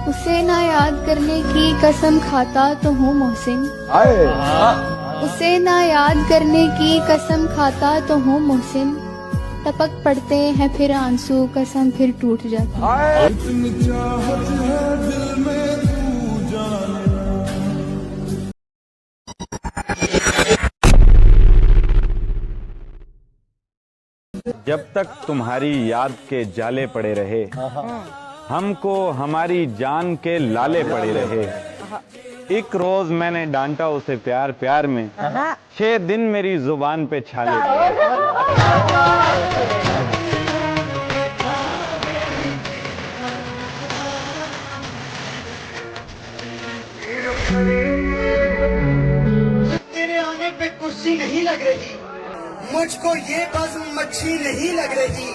उसे ना याद करने की कसम खाता तो हूँ मोहसिन। उसे ना याद करने की कसम खाता तो हूँ मोहसिन। टपक पड़ते हैं फिर आंसू, कसम फिर टूट जाती है। जब तक तुम्हारी याद के जाले पड़े रहे, हमको हमारी जान के लाले पड़े रहे। एक रोज मैंने डांटा उसे प्यार प्यार में, 6 दिन मेरी जुबान पे छाले पड़े। तेरे आने पे कुर्सी नहीं लग रही, मुझको ये बज़्म मच्छी नहीं लग रही।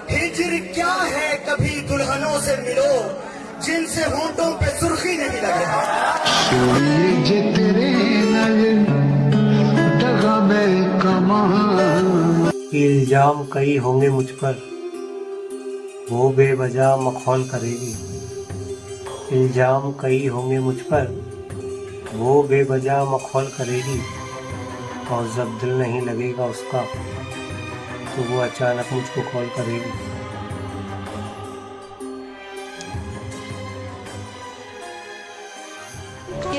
हिजर क्या है कभी दुल्हनों से मिलो, जिनसे होंठों पे सुर्खी नहीं लग रही। इल्जाम कई होंगे मुझ पर, वो बेवजह मखौल करेगी। इल्जाम कई होंगे मुझ पर, वो बेवजह मखौल करेगी। और जब दिल नहीं लगेगा उसका, तो वो अचानक मुझको कॉल करेगी।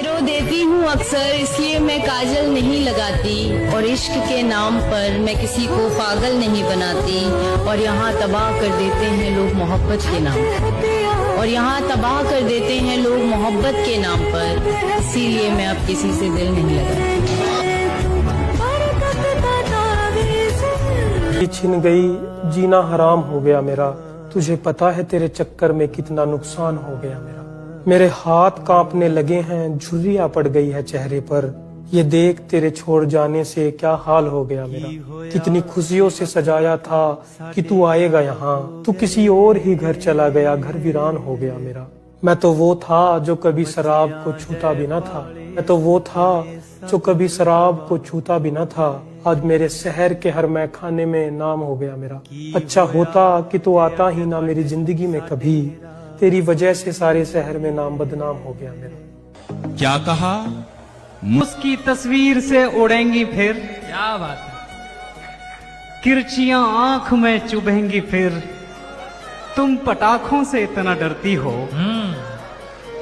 रो देती हूँ अक्सर, इसलिए मैं काजल नहीं लगाती। और इश्क के नाम पर मैं किसी को पागल नहीं बनाती। और यहाँ तबाह कर देते हैं लोग मोहब्बत के नाम पर। और यहाँ तबाह कर देते हैं लोग मोहब्बत के नाम पर, इसीलिए मैं अब किसी से दिल नहीं लगाती। छिन गई, जीना हराम हो गया मेरा। तुझे पता है तेरे चक्कर में कितना नुकसान हो गया मेरा। मेरे हाथ कांपने लगे हैं, झुर्रियां पड़ गई है चेहरे पर। ये देख तेरे छोड़ जाने से क्या हाल हो गया मेरा। कितनी खुशियों से सजाया था कि तू आएगा यहाँ, तू किसी और ही घर चला गया, घर वीरान हो गया मेरा। मैं तो वो था जो कभी शराब को छूता भी न था। मैं तो वो था जो कभी शराब को छूता भी न था। आज मेरे शहर के हर मैखाने में नाम हो गया मेरा। अच्छा होता कि तू आता ही ना मेरी जिंदगी में कभी। तेरी वजह से सारे शहर में नाम बदनाम हो गया मेरा। क्या कहा? उसकी तस्वीर से उड़ेंगी फिर, क्या बात है। किरचियां आंख में चुभेंगी फिर। तुम पटाखों से इतना डरती हो,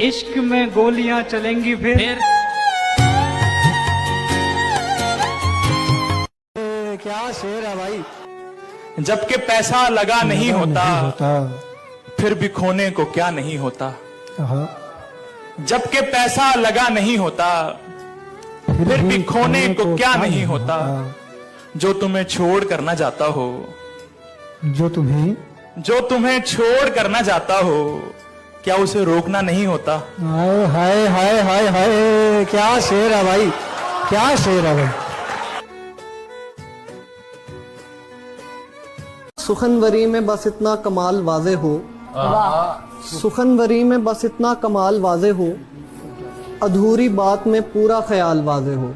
इश्क में गोलियां चलेंगी फिर। क्या शेर है भाई। जबकि पैसा लगा नहीं होता, फिर भी खोने को क्या नहीं होता। जबकि पैसा लगा नहीं होता, फिर भी खोने को क्या नहीं होता। जो तुम्हें छोड़ कर ना जाता हो, जो तुम्हें छोड़ कर ना जाता हो, क्या उसे रोकना नहीं होता। हाय हाय हाय हाय हाय, क्या शेर है भाई, क्या शेर है भाई। सुखनवरी में बस इतना कमाल वाज़े हो, सुखनवरी में बस इतना कमाल वाज़े हो, अधूरी बात में पूरा ख्याल वाज़े हो।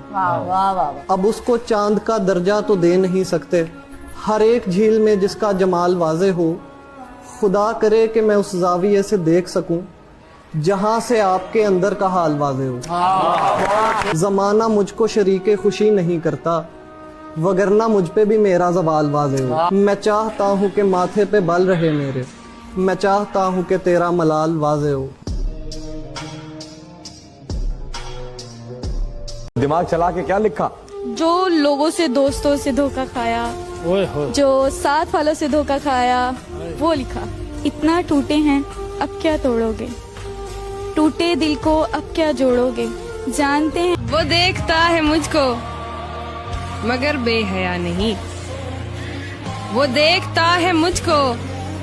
अब उसको चांद का दर्जा तो दे नहीं सकते, हर एक झील में जिसका जमाल वाज़े हो। खुदा करे कि मैं उस जाविये से देख सकूं जहां से आपके अंदर का हाल वाज़े हो। जमाना मुझको शरीके खुशी नहीं करता, वगरना मुझ पे भी मेरा ज़वाल वाज़े हो। मैं चाहता हूँ कि माथे पे बल रहे मेरे, मैं चाहता हूँ कि तेरा मलाल वाज़े हो। दिमाग चला के क्या लिखा? जो लोगों से, दोस्तों से धोखा खाया, जो साथ वालों से धोखा खाया, वो लिखा। इतना टूटे हैं अब क्या तोड़ोगे, टूटे दिल को अब क्या जोड़ोगे। जानते हैं वो देखता है मुझको मगर बेहया नहीं। वो देखता है मुझको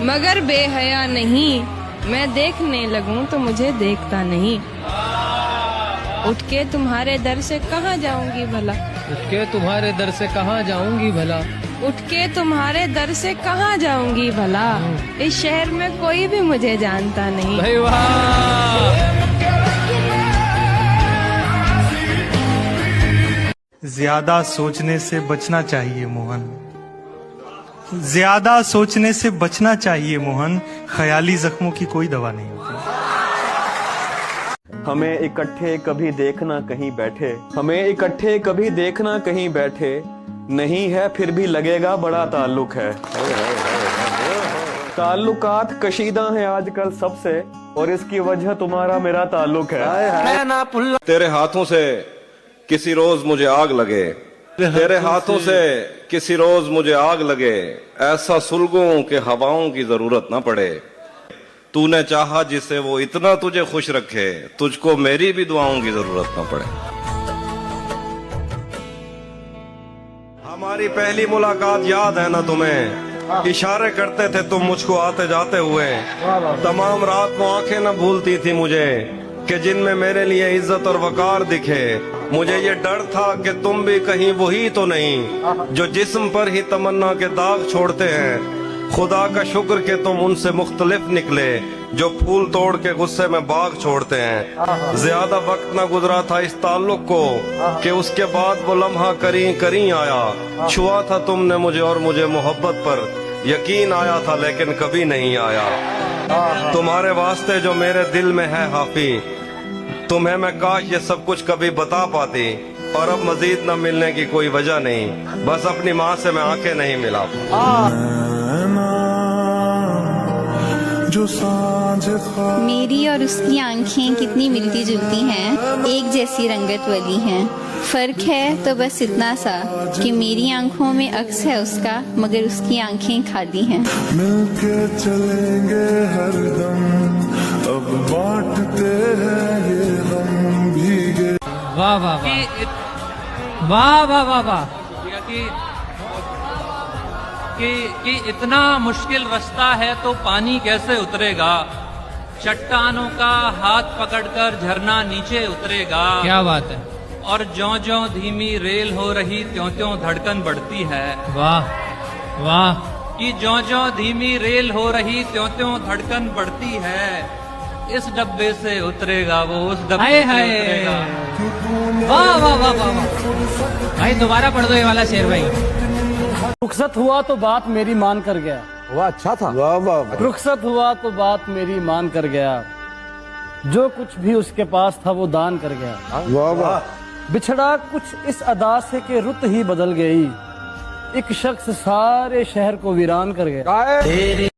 मगर बेहया नहीं। मैं देखने लगूं तो मुझे देखता नहीं। उठ के तुम्हारे दर से कहाँ जाऊंगी भला, उठ के तुम्हारे दर से कहाँ जाऊंगी भला, उठ के तुम्हारे दर से कहाँ जाऊंगी भला। इस शहर में कोई भी मुझे जानता नहीं। भाई वाह। ज्यादा सोचने से बचना चाहिए मोहन, ज्यादा सोचने से बचना चाहिए मोहन, ख्याली जख्मों की कोई दवा नहीं होती। हमें इकट्ठे कभी देखना कहीं बैठे, हमें इकट्ठे कभी देखना कहीं बैठे, नहीं है फिर भी लगेगा बड़ा ताल्लुक है। ताल्लुकात कशीदा हैं आजकल सबसे, और इसकी वजह तुम्हारा मेरा ताल्लुक है। तेरे हाथों से किसी रोज मुझे आग लगे, तेरे हाथों से किसी रोज मुझे आग लगे, ऐसा सुलगों के हवाओं की जरूरत ना पड़े। तूने चाहा जिसे वो इतना तुझे खुश रखे, तुझको मेरी भी दुआओं की जरूरत ना पड़े। हमारी पहली मुलाकात याद है ना तुम्हें? इशारे करते थे तुम मुझको आते जाते हुए, तमाम रात वो आंखें न भूलती थी मुझे कि जिनमें मेरे लिए इज्जत और वकार दिखे। मुझे ये डर था कि तुम भी कहीं वही तो नहीं जो जिस्म पर ही तमन्ना के दाग छोड़ते हैं। खुदा का शुक्र कि तुम उनसे मुख्तलिफ निकले जो फूल तोड़ के गुस्से में बाग छोड़ते हैं। ज्यादा वक्त न गुजरा था इस ताल्लुक को कि उसके बाद वो लम्हा करीं करीं आया। छुआ था तुमने मुझे और मुझे मोहब्बत पर यकीन आया था, लेकिन कभी नहीं आया। तुम्हारे वास्ते जो मेरे दिल में है हाफी, तुम्हें मैं काश ये सब कुछ कभी बता पाती। और अब मजीद न मिलने की कोई वजह नहीं, बस अपनी माँ से मैं आंखें नहीं मिला। मेरी और उसकी आंखें कितनी मिलती जुलती हैं, एक जैसी रंगत वाली हैं। फर्क है तो बस इतना सा कि मेरी आंखों में अक्स है उसका, मगर उसकी आंखें खाली हैं। मिलके चलेंगे हरदम, अब बांटते हैं ये गम भीगे। वाह वाह वाह वाह वाह वाह कि इतना मुश्किल रास्ता है तो पानी कैसे उतरेगा, चट्टानों का हाथ पकड़कर झरना नीचे उतरेगा। क्या बात है। और ज्यों ज्यों धीमी रेल हो रही त्यों त्यों धड़कन बढ़ती है। वाह वाह। कि ज्यों ज्यों धीमी रेल हो रही त्यों त्यों धड़कन बढ़ती है। इस डब्बे से उतरेगा वो उस डब्बे से उतरेगा। वाह वाह वाह वाह भाई, दोबारा पढ़ दो ये वाला शेर भाई। रुखसत हुआ तो बात मेरी मान कर गया। वाह, अच्छा था। वाह वाह। रुखसत हुआ तो बात मेरी मान कर गया, जो कुछ भी उसके पास था वो दान कर गया। वाह वाह। बिछड़ा कुछ इस अदा से कि रुत ही बदल गई, एक शख्स सारे शहर को वीरान कर गया।